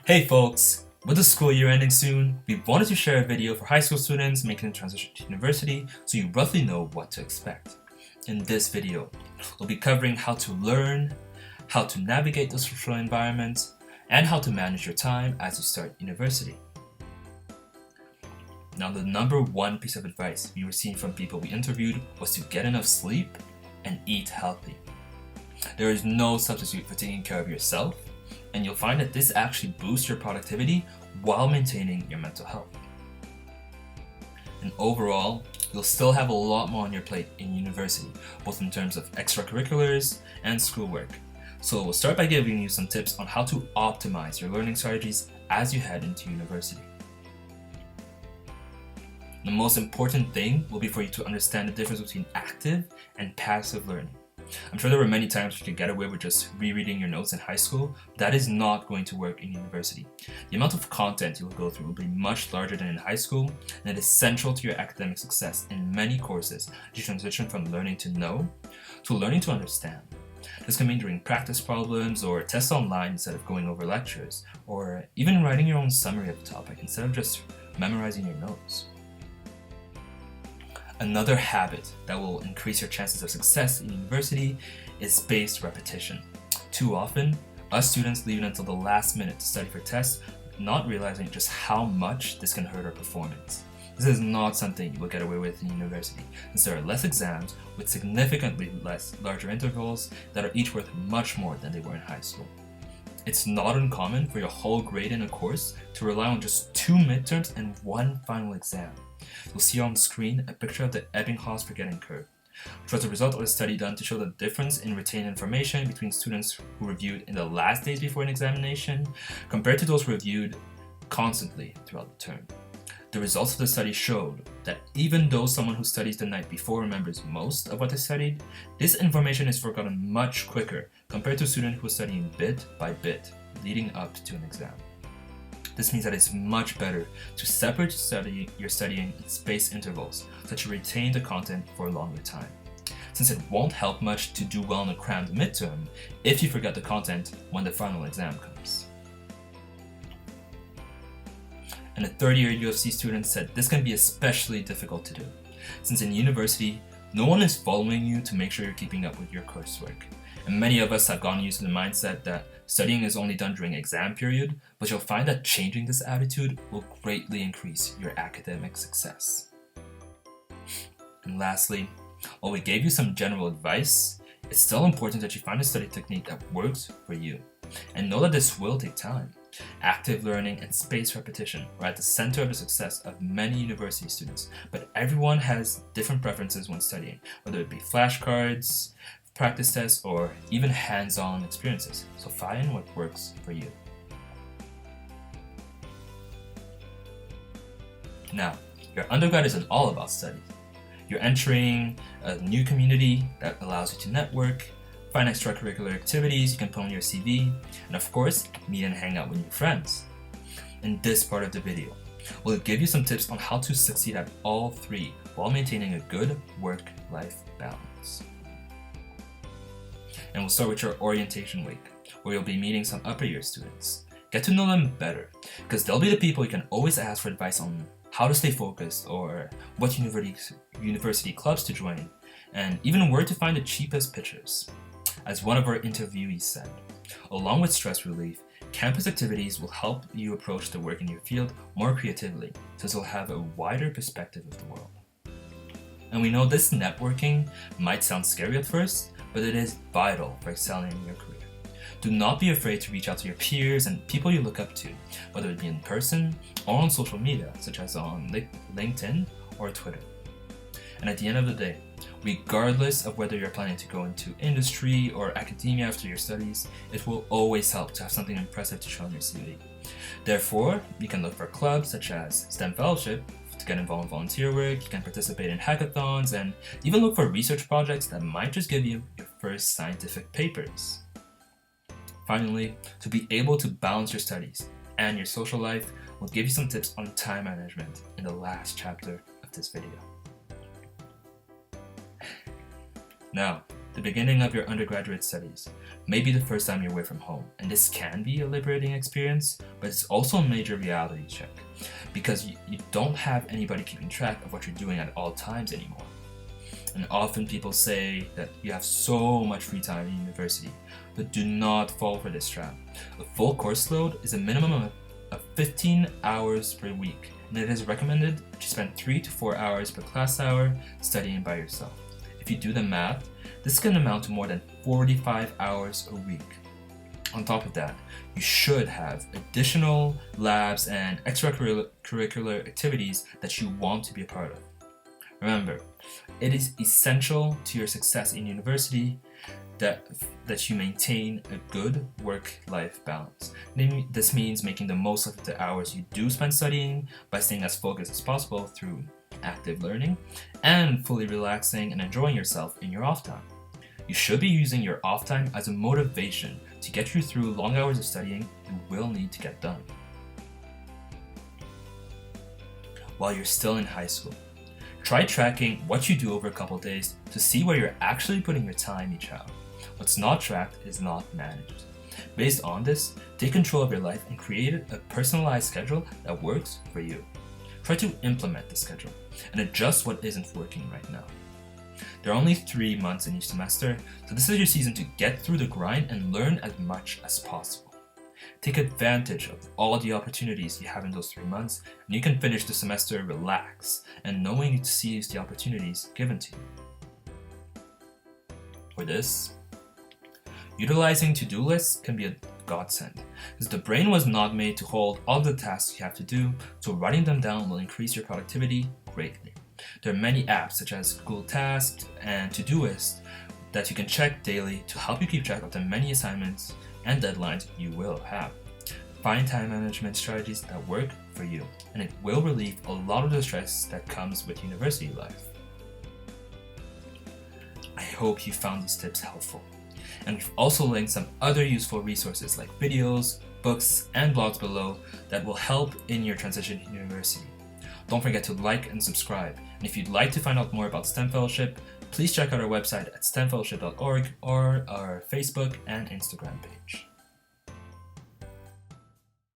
Hey folks! With the school year ending soon, we wanted to share a video for high school students making the transition to university so you roughly know what to expect. In this video, we'll be covering how to learn, how to navigate the social environment, and how to manage your time as you start university. Now, the number one piece of advice we received from people we interviewed was to get enough sleep and eat healthy. There is no substitute for taking care of yourself, and you'll find that this actually boosts your productivity while maintaining your mental health. And overall, you'll still have a lot more on your plate in university, both in terms of extracurriculars and schoolwork. So we'll start by giving you some tips on how to optimize your learning strategies as you head into university. The most important thing will be for you to understand the difference between active and passive learning. I'm sure there were many times you could get away with just rereading your notes in high school. That is not going to work in university. The amount of content you'll go through will be much larger than in high school, and it is central to your academic success in many courses as you transition from learning to know to learning to understand. This can mean doing practice problems or tests online instead of going over lectures, or even writing your own summary of the topic instead of just memorizing your notes. Another habit that will increase your chances of success in university is spaced repetition. Too often, us students leave it until the last minute to study for tests, not realizing just how much this can hurt our performance. This is not something you will get away with in university, since there are less exams with significantly larger intervals that are each worth much more than they were in high school. It's not uncommon for your whole grade in a course to rely on just 2 midterms and 1 final exam. You'll see on screen a picture of the Ebbinghaus forgetting curve, which was a result of a study done to show the difference in retained information between students who reviewed in the last days before an examination compared to those who reviewed constantly throughout the term. The results of the study showed that even though someone who studies the night before remembers most of what they studied, this information is forgotten much quicker compared to a student who is studying bit by bit leading up to an exam. This means that it's much better to separate your studying in spaced intervals so that you retain the content for a longer time, since it won't help much to do well in a crammed midterm if you forget the content when the final exam comes. And a third-year UFC student said this can be especially difficult to do, since in university, no one is following you to make sure you're keeping up with your coursework. And many of us have gotten used to the mindset that studying is only done during exam period, but you'll find that changing this attitude will greatly increase your academic success. And lastly, while we gave you some general advice, it's still important that you find a study technique that works for you. And know that this will take time. Active learning and spaced repetition are at the center of the success of many university students, but everyone has different preferences when studying, whether it be flashcards, practice tests, or even hands-on experiences. So find what works for you. Now, your undergrad isn't all about studies. You're entering a new community that allows you to network, find extracurricular activities you can put on your CV, and of course, meet and hang out with new friends. In this part of the video, we'll give you some tips on how to succeed at all three while maintaining a good work-life balance. And we'll start with your orientation week, where you'll be meeting some upper year students. Get to know them better, because they'll be the people you can always ask for advice on how to stay focused, or what university clubs to join, and even where to find the cheapest pitches. As one of our interviewees said, along with stress relief, campus activities will help you approach the work in your field more creatively, since you'll have a wider perspective of the world. And we know this networking might sound scary at first, but it is vital for excelling in your career. Do not be afraid to reach out to your peers and people you look up to, whether it be in person or on social media, such as on LinkedIn or Twitter. And at the end of the day, regardless of whether you're planning to go into industry or academia after your studies, it will always help to have something impressive to show on your CV. Therefore, you can look for clubs such as STEM Fellowship to get involved in volunteer work, you can participate in hackathons, and even look for research projects that might just give you your first scientific papers. Finally, to be able to balance your studies and your social life, we'll give you some tips on time management in the last chapter of this video. Now, the beginning of your undergraduate studies may be the first time you're away from home, and this can be a liberating experience, but it's also a major reality check because you don't have anybody keeping track of what you're doing at all times anymore. And often people say that you have so much free time in university, but do not fall for this trap. A full course load is a minimum of 15 hours per week, and it is recommended that you spend 3 to 4 hours per class hour studying by yourself. If you do the math, this can amount to more than 45 hours a week. On top of that, you should have additional labs and extracurricular activities that you want to be a part of. Remember, it is essential to your success in university that you maintain a good work-life balance. This means making the most of the hours you do spend studying by staying as focused as possible through active learning and fully relaxing and enjoying yourself in your off time. You should be using your off time as a motivation to get you through long hours of studying you will need to get done. While you're still in high school, try tracking what you do over a couple days to see where you're actually putting your time each hour. What's not tracked is not managed. Based on this, take control of your life and create a personalized schedule that works for you. Try to implement the schedule and adjust what isn't working right now. There are only 3 months in each semester, so this is your season to get through the grind and learn as much as possible. Take advantage of all the opportunities you have in those 3 months, and you can finish the semester relaxed and knowing to seize the opportunities given to you. For this, utilizing to-do lists can be a godsend, because the brain was not made to hold all the tasks you have to do, so writing them down will increase your productivity greatly. There are many apps such as Google Tasks and Todoist that you can check daily to help you keep track of the many assignments and deadlines you will have. Find time management strategies that work for you, and it will relieve a lot of the stress that comes with university life. I hope you found these tips helpful. And we've also linked some other useful resources like videos, books, and blogs below that will help in your transition to university. Don't forget to like and subscribe. And if you'd like to find out more about STEM Fellowship, please check out our website at stemfellowship.org or our Facebook and Instagram page.